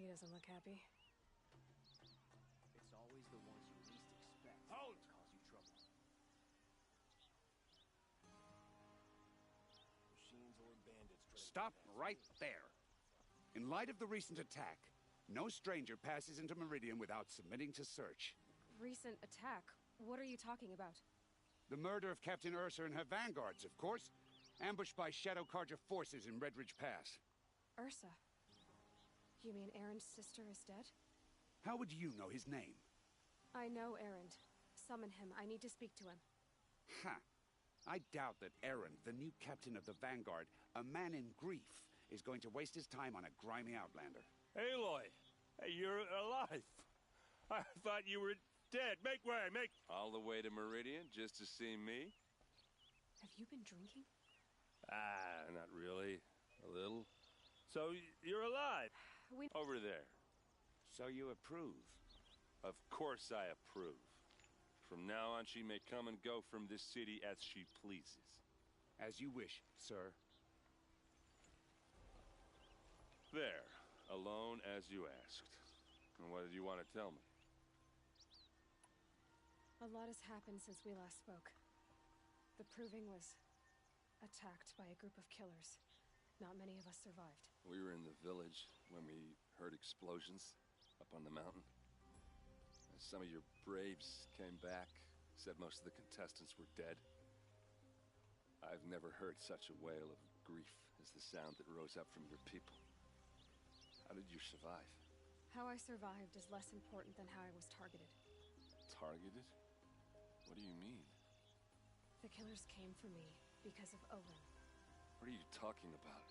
He doesn't look happy. It's always the ones you least expect Halt! that cause you trouble. Machines or bandits. Stop right there. In light of the recent attack, no stranger passes into Meridian without submitting to search. Recent attack? What are you talking about? The murder of Captain Ursa and her vanguards, of course. Ambushed by Shadow Carja forces in Redridge Pass. Ursa? You mean Erend's sister is dead? How would you know his name? I know Erend. Summon him. I need to speak to him. Ha! I doubt that Erend, the new captain of the Vanguard, a man in grief, is going to waste his time on a grimy outlander. Aloy! Hey, you're alive! I thought you were dead. Make way, make... All the way to Meridian just to see me? Have you been drinking? Ah, not really. A little. So, you're alive? Over there. So you approve? Of course I approve. From now on, she may come and go from this city as she pleases. As you wish, sir. There. Alone as you asked. And what did you want to tell me? A lot has happened since we last spoke. The Proving was attacked by a group of killers. Not many of us survived. We were in the village when we heard explosions up on the mountain. And some of your braves came back, said most of the contestants were dead. I've never heard such a wail of grief as the sound that rose up from your people. How did you survive? How I survived is less important than how I was targeted. Targeted? What do you mean? The killers came for me because of Olin. What are you talking about?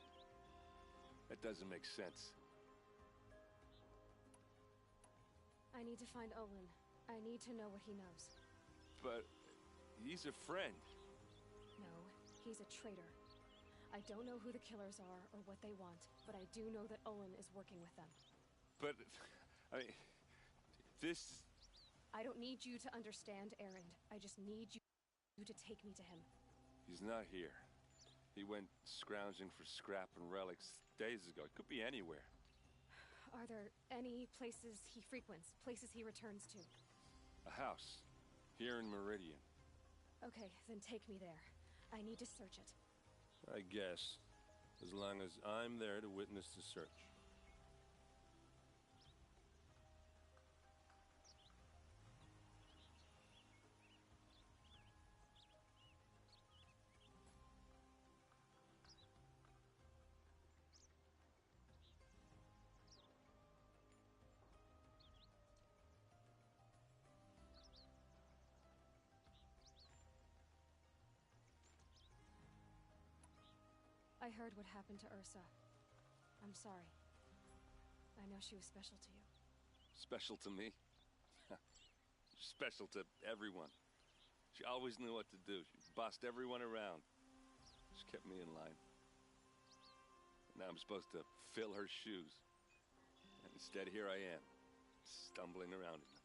That doesn't make sense. I need to find Olin. I need to know what he knows. But he's a friend. No, he's a traitor. I don't know who the killers are or what they want, but I do know that Olin is working with them. But, I mean, this... I don't need you to understand, Erend. I just need you to take me to him. He's not here. He went scrounging for scrap and relics days ago. It could be anywhere. Are there any places he frequents, places he returns to? A house. Here in Meridian. Okay, then take me there. I need to search it. I guess. As long as I'm there to witness the search. I heard what happened to Ursa. I'm sorry. I know she was special to you. Special to me? Special to everyone. She always knew what to do. She bossed everyone around. She kept me in line. Now I'm supposed to fill her shoes. And instead, here I am, stumbling around in them.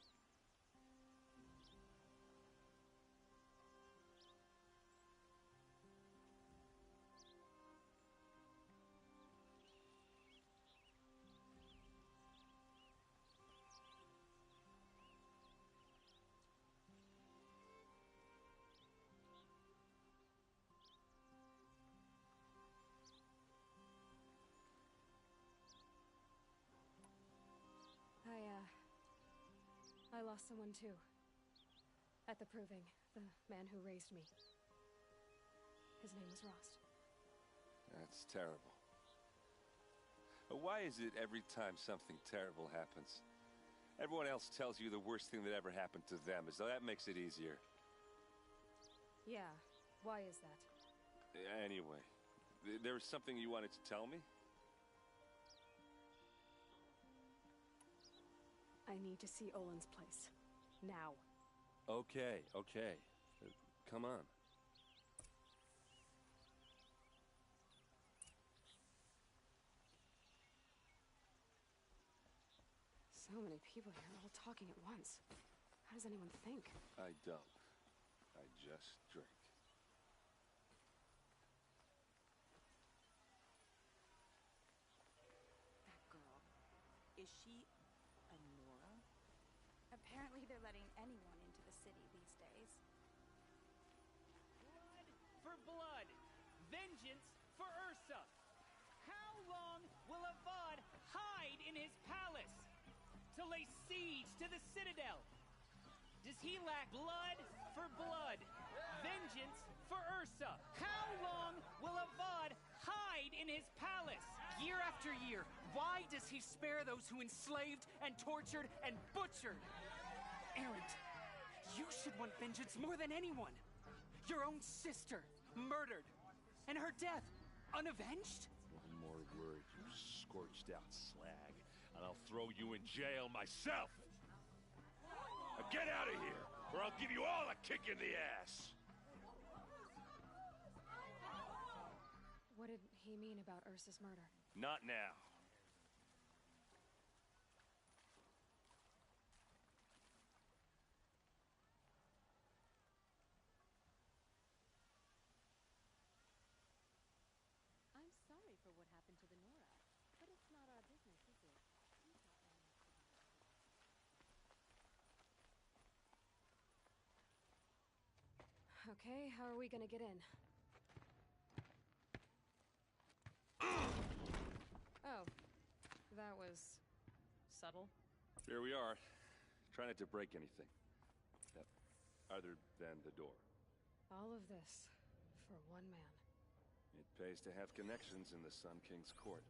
I lost someone too. At the Proving, the man who raised me. His name was Rost. That's terrible. But why is it every time something terrible happens, everyone else tells you the worst thing that ever happened to them, as though that makes it easier? Yeah, why is that? Anyway, there was something you wanted to tell me? I need to see Olin's place. Now. Okay. Come on. So many people here, all talking at once. How does anyone think? I don't. I just drink. That girl. Is Is she a Nora? Apparently they're letting anyone into the city these days. Blood for blood. Vengeance for Ursa. How long will Avad hide in his palace to lay siege to the citadel? Does he lack blood for blood? Vengeance for Ursa. How long will Avad hide in his palace? Year after year, why does he spare those who enslaved and tortured and butchered? Erend, you should want vengeance more than anyone. Your own sister, murdered, and her death, unavenged? One more word, you scorched out slag, and I'll throw you in jail myself! Now get out of here, or I'll give you all a kick in the ass! What did he mean about Ursa's murder? Not now. I'm sorry for what happened to the Nora, but it's not our business, is it? You thought one next to the Okay, how are we gonna get in? Oh, that was subtle. Here we are. Try not to break anything. Yep. Other than the door. All of this for one man. It pays to have connections in the Sun King's court.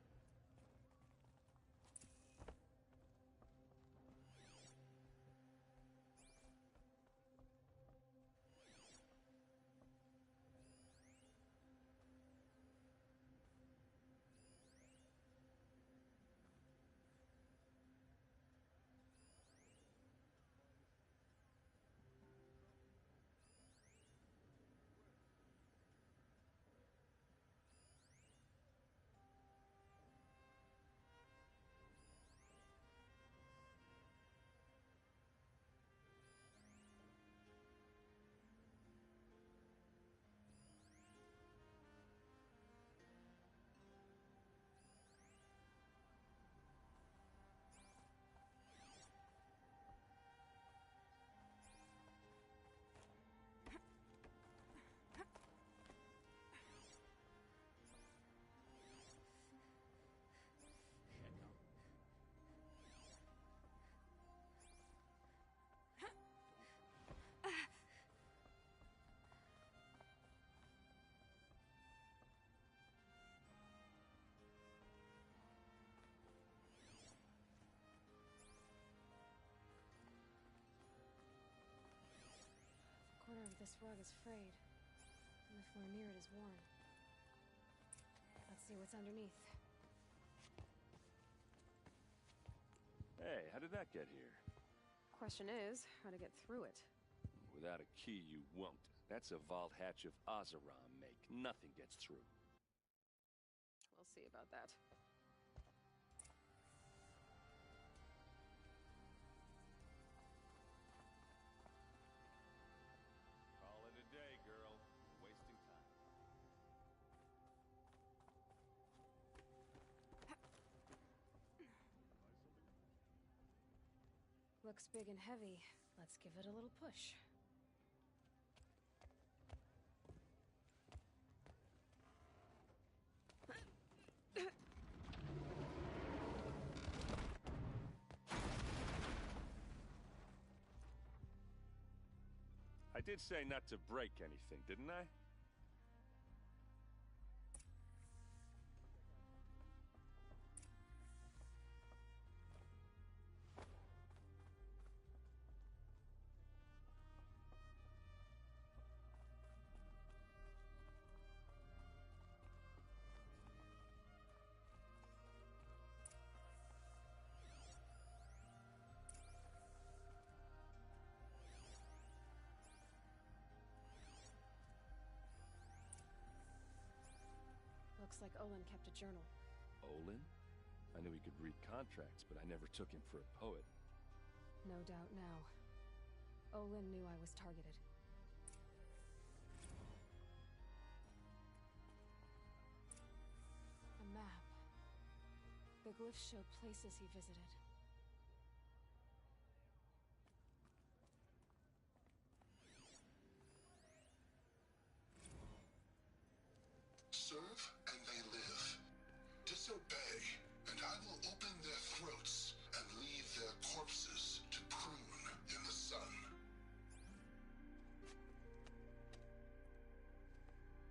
The corner of this rug is frayed, and the floor near it is worn. Let's see what's underneath. Hey, how did that get here? Question is, how to get through it. Without a key, you won't. That's a vault hatch of Azeram make. Nothing gets through. We'll see about that. Call it a day, girl. Wasting time. Looks big and heavy. Let's give it a little push. I did say not to break anything, didn't I? Looks like Olin kept a journal. Olin? I knew he could read contracts, but I never took him for a poet. No doubt now. Olin knew I was targeted. A map. The glyphs show places he visited.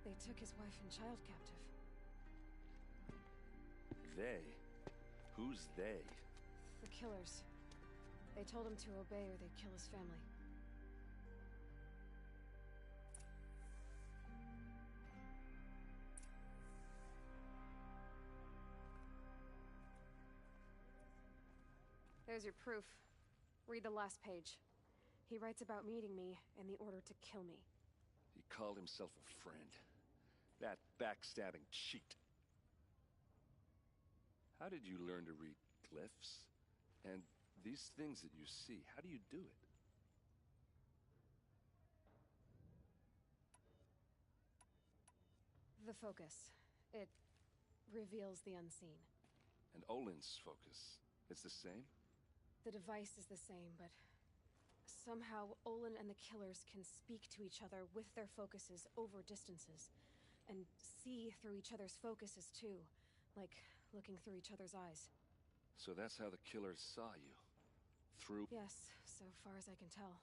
They took his wife and child captive. They? Who's they? The killers. They told him to obey or they'd kill his family. There's your proof. Read the last page. He writes about meeting me and the order to kill me. He called himself a friend. That backstabbing cheat. How did you learn to read glyphs? And these things that you see, how do you do it? The focus. It reveals the unseen. And Olin's focus, it's the same? The device is the same, but somehow Olin and the killers can speak to each other with their focuses over distances. And see through each other's focuses too, like looking through each other's eyes. So that's how the killers saw you? Through... Yes, so far as I can tell.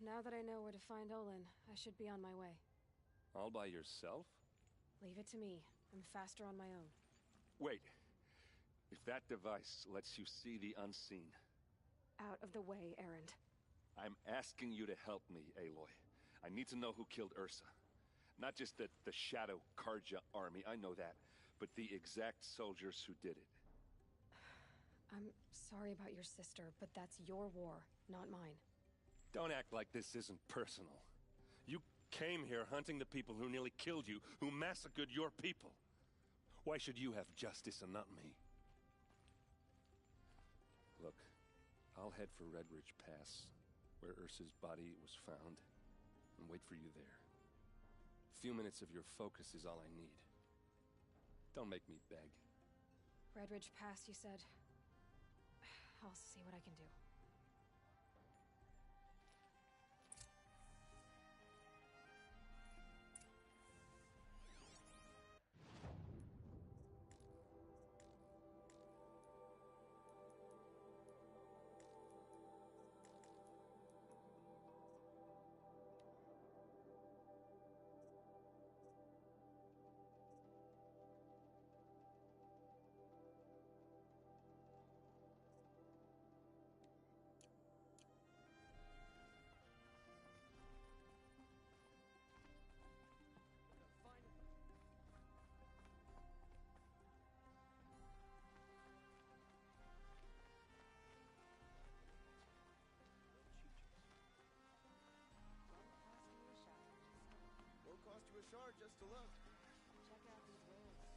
Now that I know where to find Olin, I should be on my way. All by yourself? Leave it to me. I'm faster on my own. Wait. If that device lets you see the unseen... Out of the way, Erend. I'm asking you to help me, Aloy. I need to know who killed Ursa. Not just the Shadow Karja army, I know that, but the exact soldiers who did it. I'm sorry about your sister, but that's your war, not mine. Don't act like this isn't personal. You came here hunting the people who nearly killed you, who massacred your people. Why should you have justice and not me? Look, I'll head for Redridge Pass, where Ursa's body was found, and wait for you there. A few minutes of your focus is all I need. Don't make me beg. Redridge Pass, you said? I'll see what I can do. Won't cost you a shard just to look. Check out these roads.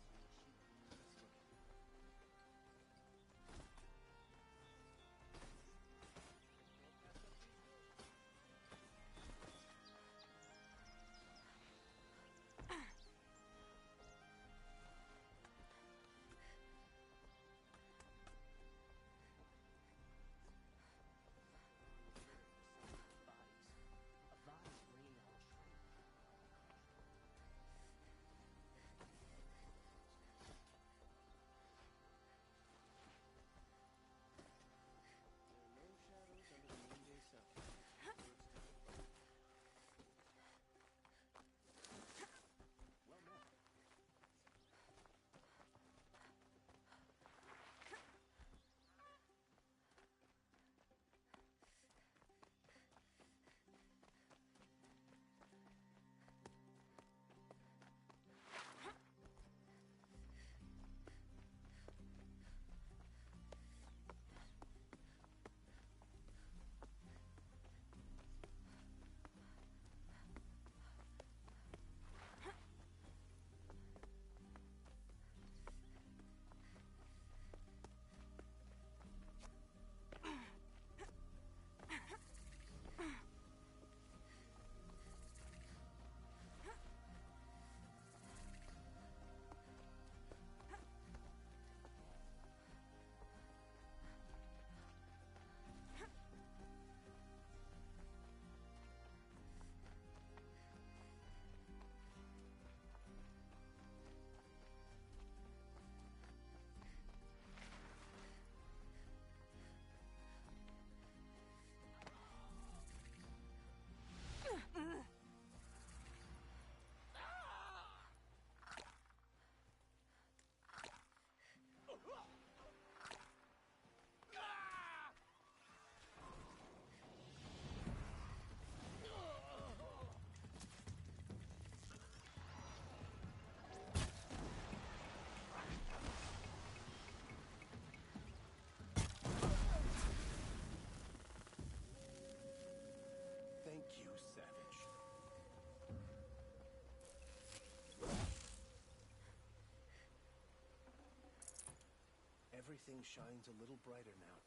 Everything shines a little brighter now.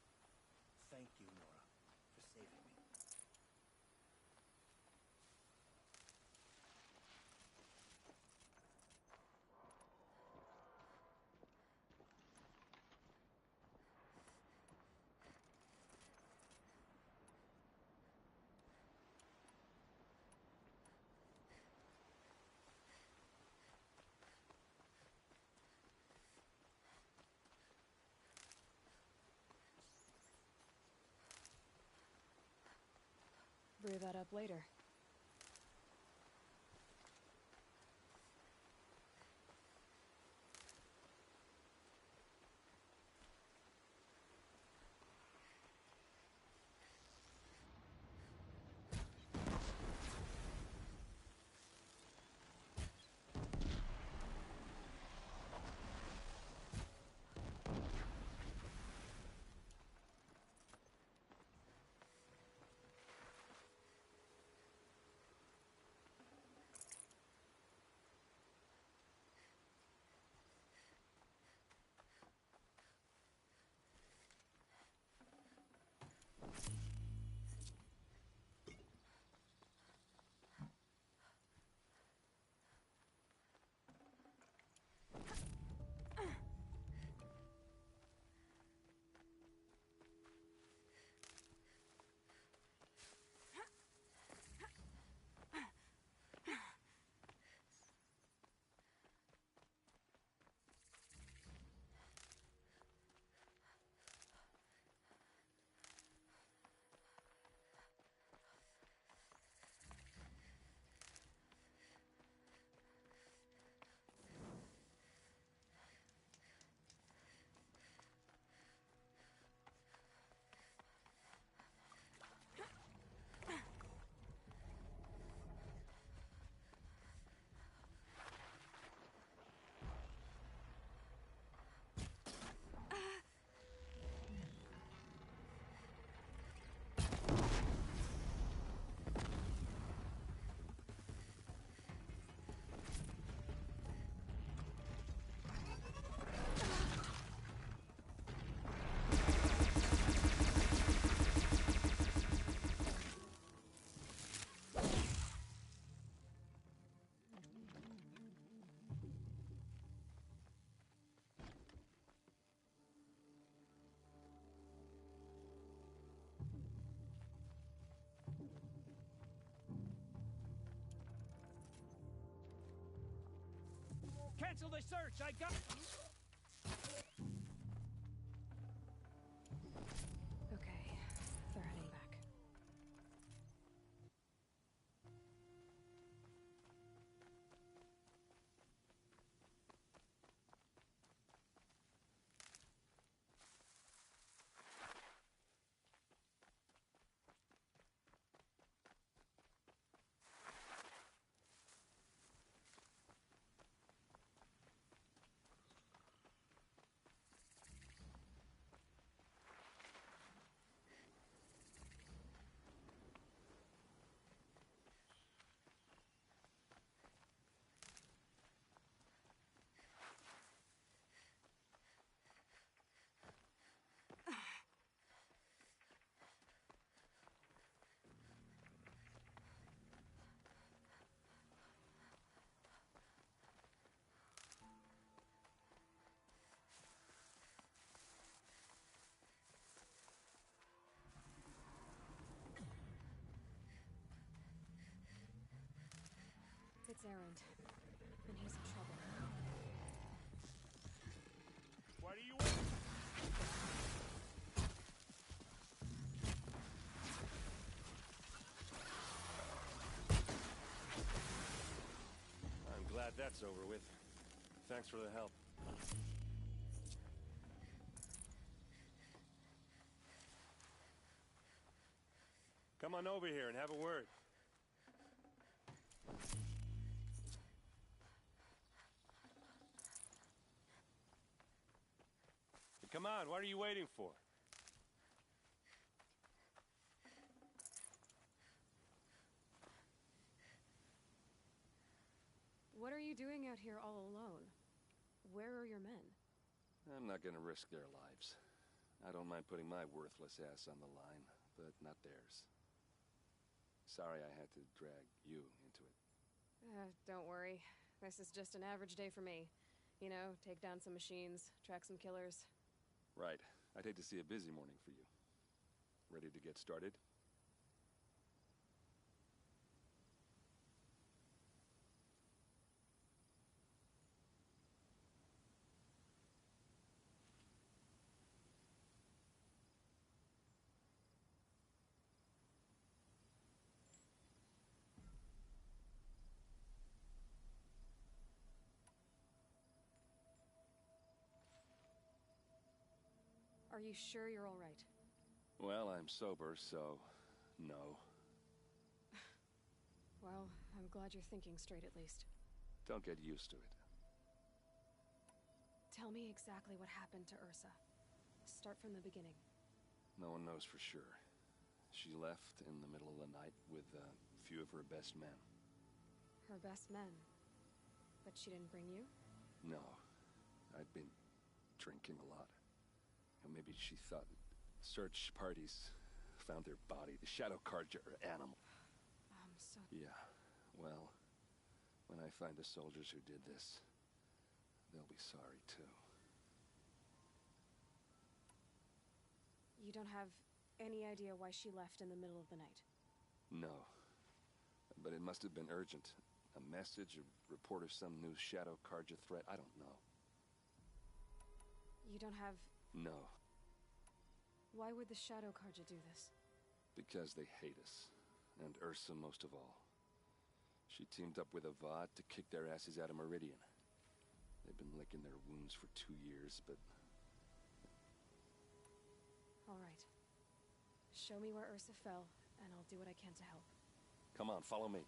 Thank you, Nora, for saving me. Brew that up later. Cancel the search! I got... Okay, they're heading back. It's Erend, and he's in trouble. What are you waiting? I'm glad that's over with. Thanks for the help. Come on over here and have a word. Come on, what are you waiting for? What are you doing out here all alone? Where are your men? I'm not gonna risk their lives. I don't mind putting my worthless ass on the line, but not theirs. Sorry I had to drag you into it. Don't worry. This is just an average day for me. You know, take down some machines, track some killers. Right. I'd hate to see a busy morning for you. Ready to get started? Are you sure you're all right? Well, I'm sober, so no. Well, I'm glad you're thinking straight at least. Don't get used to it. Tell me exactly what happened to Ursa. Start from the beginning. No one knows for sure. She left in the middle of the night with a few of her best men. Her best men? But she didn't bring you? No. I'd been drinking a lot. And maybe she thought search parties found their body. The Shadow Carja are animal. I'm so... Yeah. Well, when I find the soldiers who did this, they'll be sorry too. You don't have any idea why she left in the middle of the night? No. But it must have been urgent. A message, a report of some new Shadow Carja threat, I don't know. You don't have... No. Why would the Shadow Carja do this? Because they hate us. And Ursa most of all. She teamed up with Avad to kick their asses out of Meridian. They've been licking their wounds for 2 years, but... All right. Show me where Ursa fell, and I'll do what I can to help. Come on, follow me.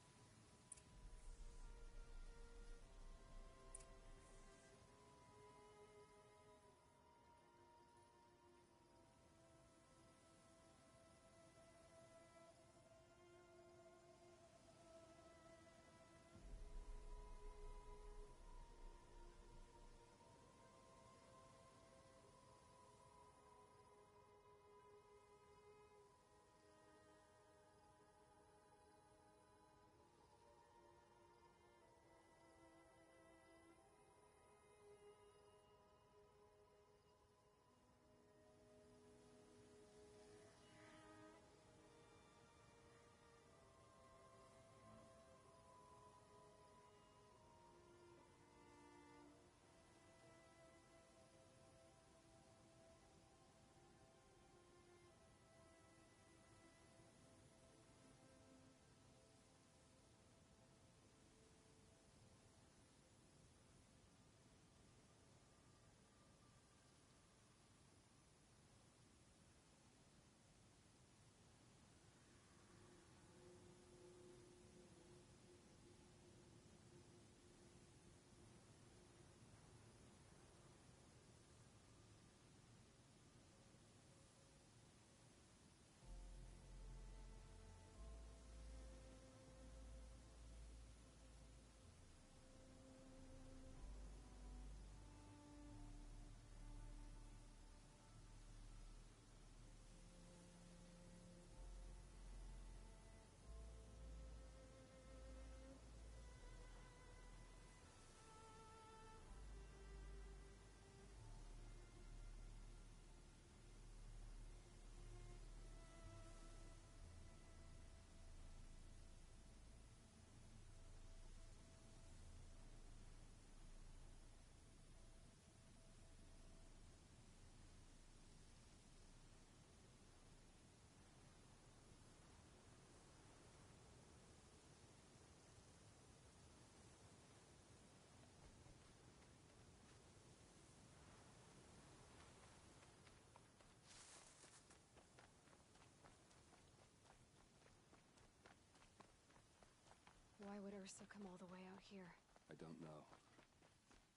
Why would Ursa come all the way out here? I don't know.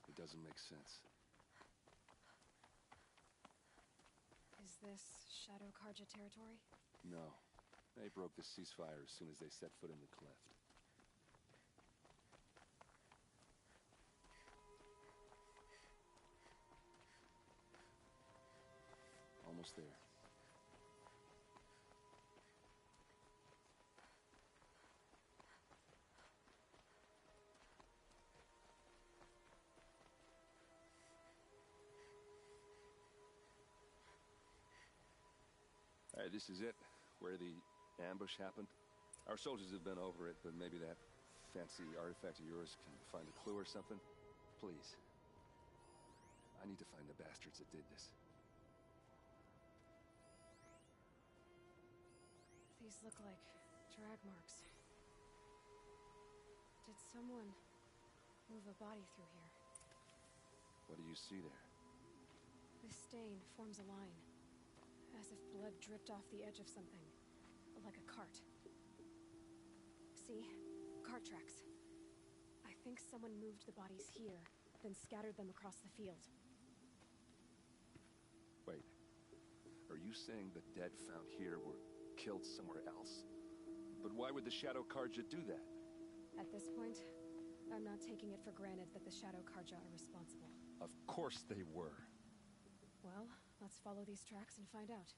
It doesn't make sense. Is this Shadow Carja territory? No. They broke the ceasefire as soon as they set foot in the cleft. almost there. All right, this is it, where the ambush happened. Our soldiers have been over it, but maybe that fancy artifact of yours can find a clue or something. Please. I need to find the bastards that did this. These look like drag marks. Did someone move a body through here? What do you see there? This stain forms a line, as if blood dripped off the edge of something, like a cart. See? Cart tracks. I think someone moved the bodies here, then scattered them across the field. Wait. Are you saying the dead found here were killed somewhere else? But why would the Shadow Karja do that? At this point, I'm not taking it for granted that the Shadow Karja are responsible. Of course they were. Well, let's follow these tracks and find out.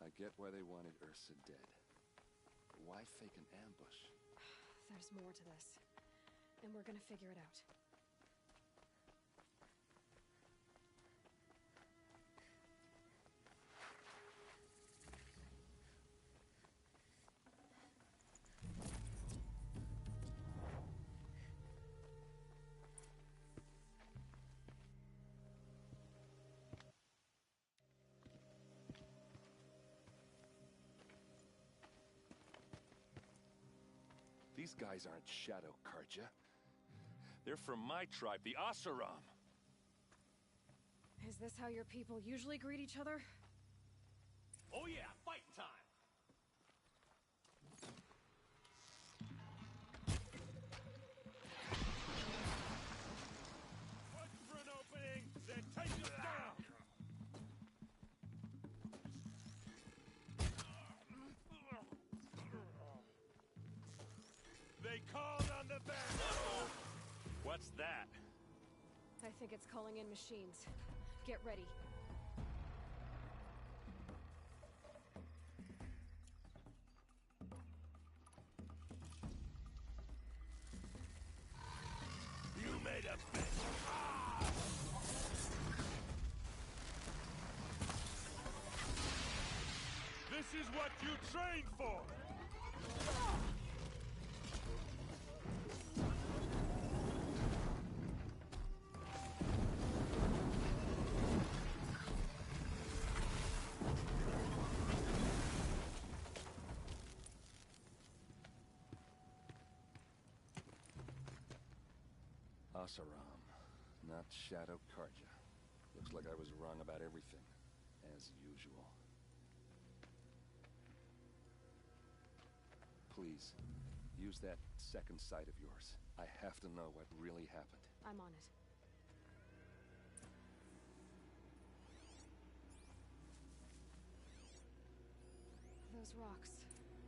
I get why they wanted Ursa dead. Why fake an ambush? There's more to this, and we're gonna figure it out. These guys aren't Shadow Karja. They're from my tribe, the Asaram. Is this how your people usually greet each other? Oh yeah, fight time! Watch for an opening, then take them down! They called on the Vanguard! What's that? I think it's calling in machines. Get ready. You made a bet! This is what you trained for! Asaram, not Shadow Karja. Looks like I was wrong about everything, as usual. Please, use that second sight of yours. I have to know what really happened. I'm on it. Those rocks,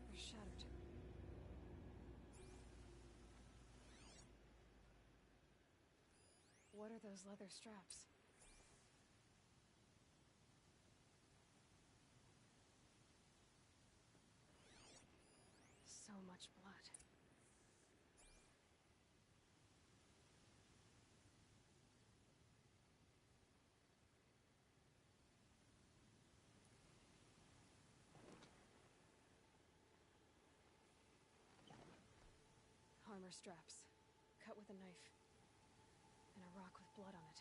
they're shattered. What are those leather straps? much blood. Armor straps, cut with a knife, and a rock with blood on it.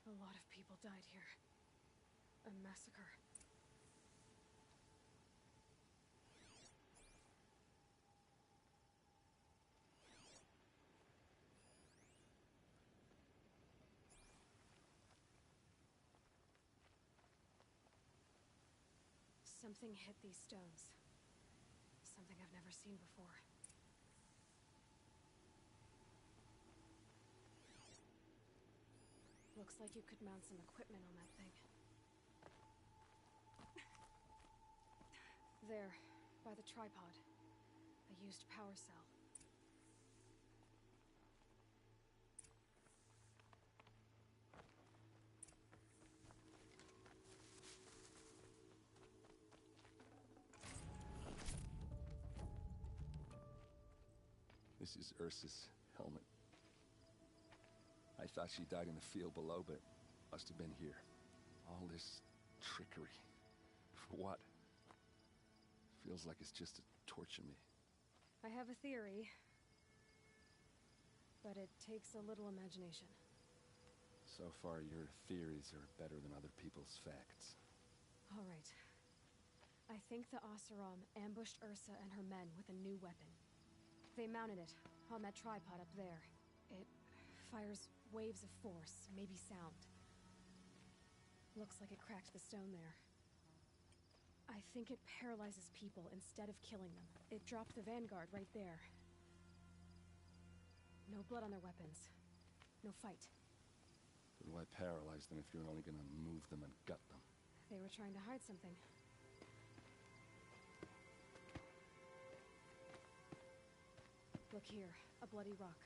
A lot of people died here. A massacre. Something hit these stones. Something I've never seen before. Looks like you could mount some equipment on that thing. There, by the tripod. A used power cell. This is Ursa's helmet. I thought she died in the field below, but must have been here. All this trickery. For what? Feels like it's just to torture me. I have a theory, but it takes a little imagination. So far, your theories are better than other people's facts. All right. I think the Oseram ambushed Ursa and her men with a new weapon. They mounted it on that tripod up there. It fires waves of force, maybe sound. Looks like it cracked the stone there. I think it paralyzes people instead of killing them. It dropped the vanguard right there. No blood on their weapons. No fight. But why paralyze them if you're only gonna move them and gut them? They were trying to hide something. Look here, a bloody rock.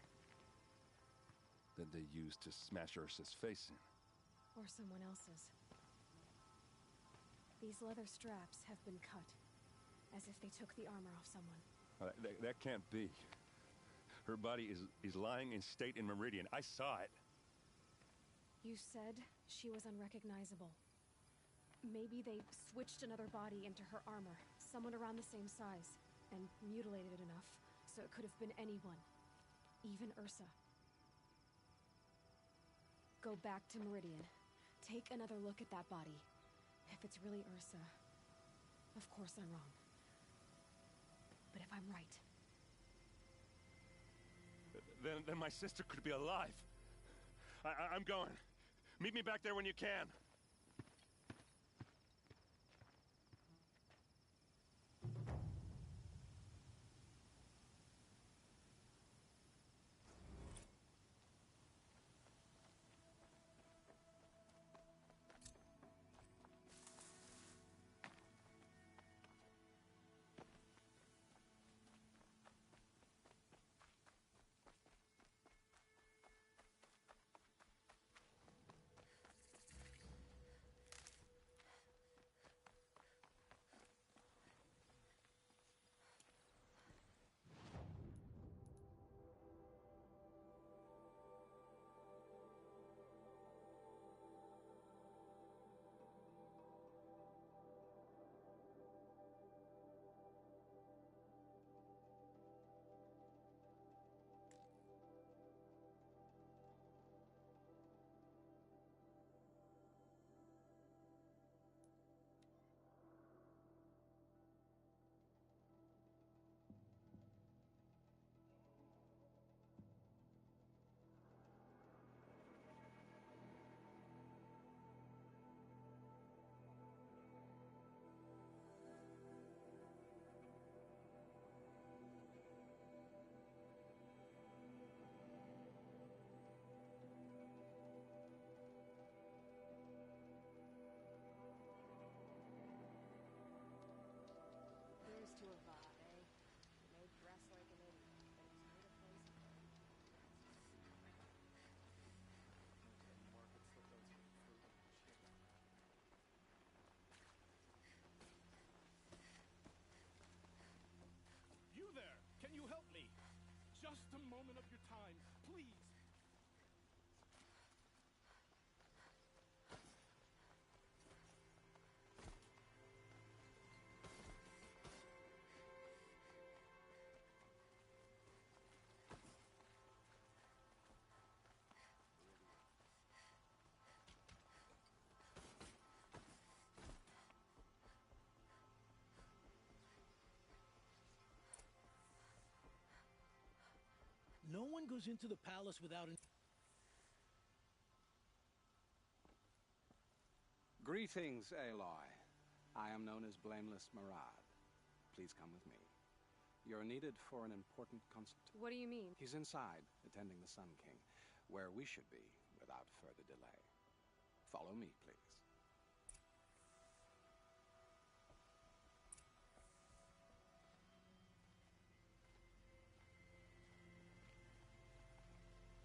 That they used to smash Ursa's face in. Or someone else's. These leather straps have been cut, as if they took the armor off someone. That can't be. Her body is lying in state in Meridian. I saw it. You said she was unrecognizable. Maybe they switched another body into her armor, someone around the same size, and mutilated it enough so it could have been anyone, even Ursa. Go back to Meridian. Take another look at that body. If it's really Ursa, of course I'm wrong. But if I'm right... Then my sister could be alive. I'm going. Meet me back there when you can. just a moment of your time, please. No one goes into the palace without an... Greetings, Aloy. I am known as Blameless Murad. Please come with me. You're needed for an important consultation. What do you mean? He's inside, attending the Sun King, where we should be without further delay. Follow me, please.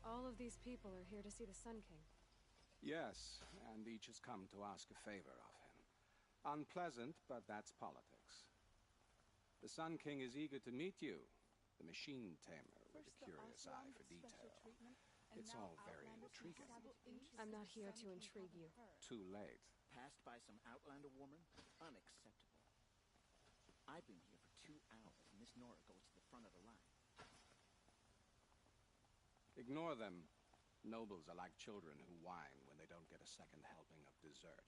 All of these people are here to see the Sun King. Yes, and each has come to ask a favor of him. Unpleasant, but that's politics. The Sun King is eager to meet you, the machine tamer with a curious eye for detail. It's all very intriguing. I'm not here to intrigue you. Too late. Passed by some Outlander woman? Unacceptable. I've been here for 2 hours, and Miss Nora goes to the front of the line. Ignore them. Nobles are like children who whine when they don't get a second helping of dessert.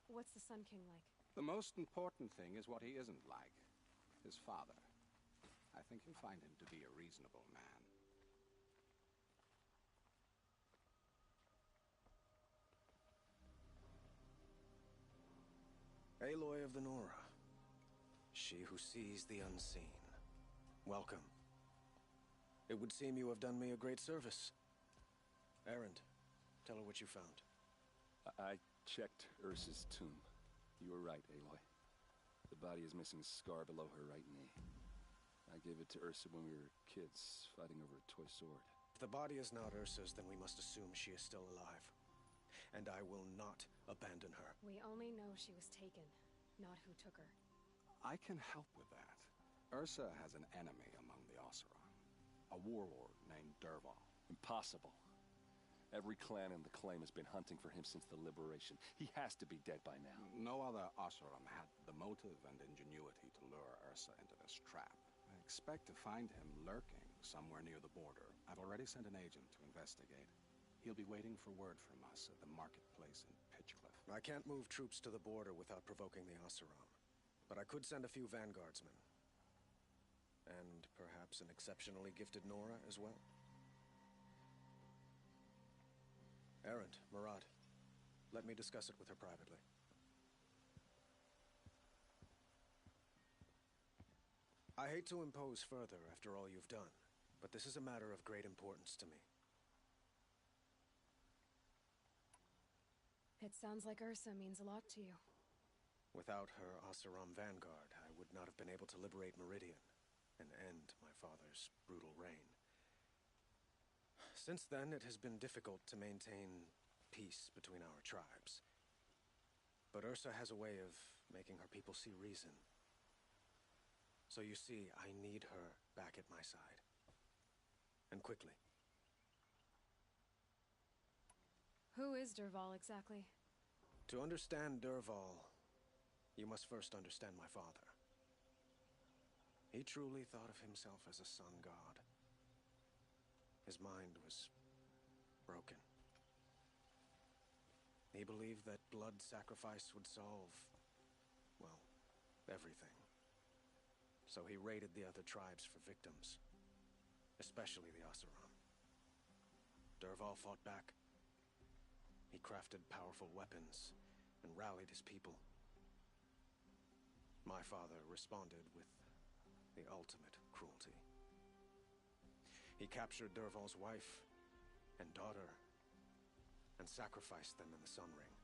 What's the Sun King like? The most important thing is what he isn't like. His father. I think you'll find him to be a reasonable man. Aloy of the Nora. She who sees the unseen. Welcome. It would seem you have done me a great service. Erend, tell her what you found. I checked Ursa's tomb. You were right, Aloy. The body is missing a scar below her right knee. I gave it to Ursa when we were kids, fighting over a toy sword. If the body is not Ursa's, then we must assume she is still alive. And I will not abandon her. We only know she was taken, not who took her. I can help with that. Ursa has an enemy among the Oseram. A warlord named Dervahl. Impossible. Every clan in the claim has been hunting for him since the liberation. He has to be dead by now. No other Oseram had the motive and ingenuity to lure Ursa into this trap. I expect to find him lurking somewhere near the border. I've already sent an agent to investigate. He'll be waiting for word from us at the marketplace in Pitchcliff. I can't move troops to the border without provoking the Oseram. But I could send a few vanguardsmen. And perhaps an exceptionally gifted Nora as well. Erend, Murad, let me discuss it with her privately. I hate to impose further after all you've done, but this is a matter of great importance to me. It sounds like Ursa means a lot to you. Without her Oseram vanguard, I would not have been able to liberate Meridian and end my father's brutal reign. Since then, it has been difficult to maintain peace between our tribes. But Ursa has a way of making her people see reason. So you see, I need her back at my side. And quickly. Who is Dervahl exactly? To understand Dervahl, you must first understand my father. He truly thought of himself as a sun god. His mind was broken. He believed that blood sacrifice would solve, well, everything. So he raided the other tribes for victims, especially the Oseram. Dervahl fought back. He crafted powerful weapons and rallied his people. My father responded with the ultimate cruelty. He captured Dervahl's wife and daughter and sacrificed them in the Sun Ring.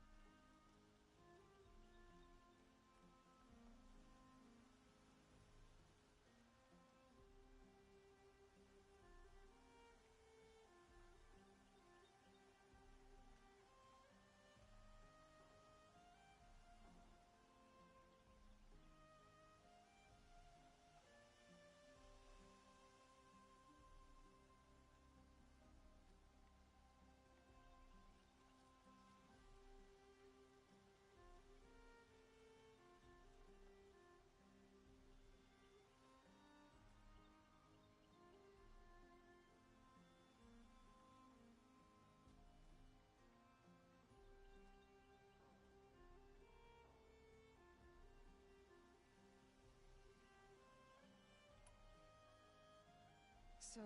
So,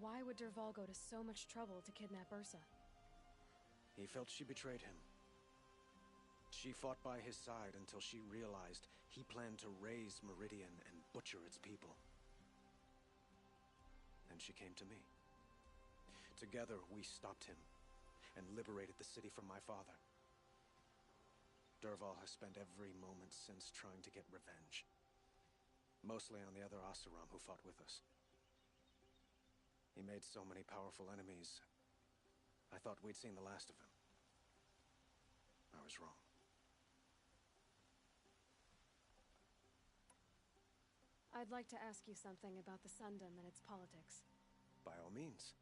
why would Dervahl go to so much trouble to kidnap Ursa? He felt she betrayed him. She fought by his side until she realized he planned to raise Meridian and butcher its people. And she came to me. Together, we stopped him and liberated the city from my father. Dervahl has spent every moment since trying to get revenge. Mostly on the other Oseram who fought with us. He made so many powerful enemies, I thought we'd seen the last of him. I was wrong. I'd like to ask you something about the Sundom and its politics. By all means.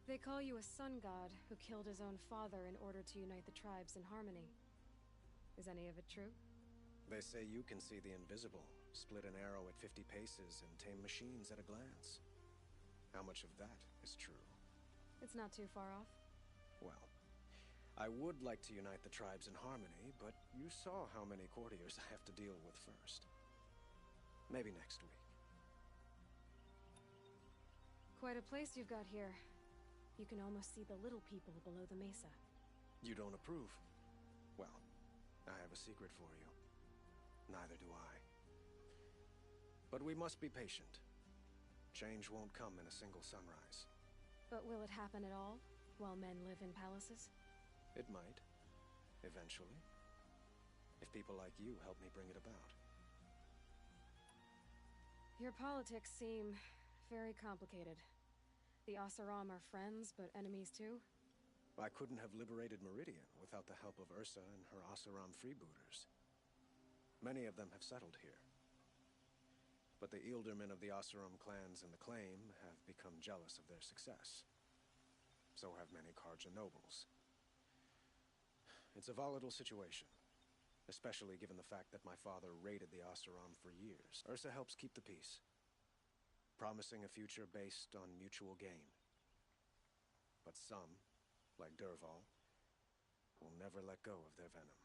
They call you a sun god who killed his own father in order to unite the tribes in harmony. Is any of it true? They say you can see the invisible, split an arrow at 50 paces, and tame machines at a glance. How much of that is true? It's not too far off. Well, I would like to unite the tribes in harmony, but you saw how many courtiers I have to deal with first. Maybe next week. Quite a place you've got here. You can almost see the little people below the mesa. You don't approve? Well, I have a secret for you. Neither do I. But we must be patient. Change won't come in a single sunrise. But will it happen at all, while men live in palaces? It might. Eventually. If people like you help me bring it about. Your politics seem very complicated. The Oseram are friends, but enemies too? I couldn't have liberated Meridian without the help of Ursa and her Oseram freebooters. Many of them have settled here. But the Ealdormen of the Oseram clans in the Claim have become jealous of their success. So have many Karja nobles. It's a volatile situation, especially given the fact that my father raided the Oseram for years. Ursa helps keep the peace, promising a future based on mutual gain. But some, like Dervahl, will never let go of their venom.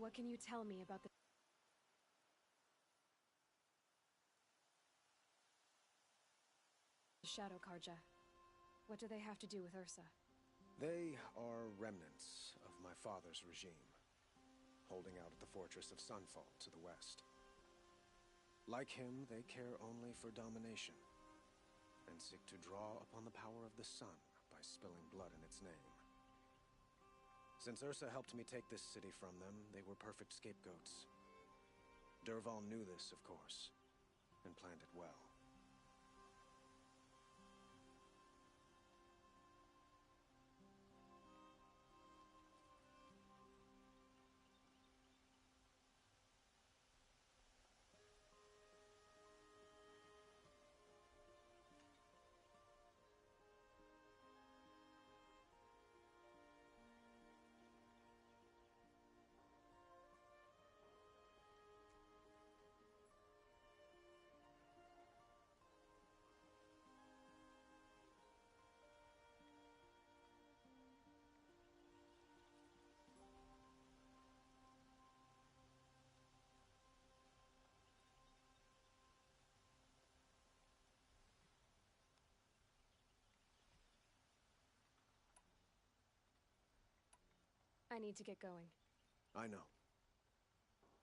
What can you tell me about the Shadow Karja? What do they have to do with Ursa? They are remnants of my father's regime, holding out at the fortress of Sunfall to the west. Like him, they care only for domination, and seek to draw upon the power of the sun by spilling blood in its name. Since Ursa helped me take this city from them, they were perfect scapegoats. Dervahl knew this, of course, and planned it well. I need to get going. I know.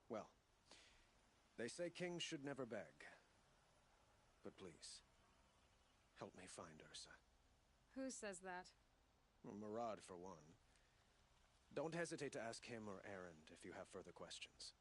Well, they say kings should never beg. But please, help me find Ursa. Who says that? Well, Murad, for one. Don't hesitate to ask him or Erend if you have further questions.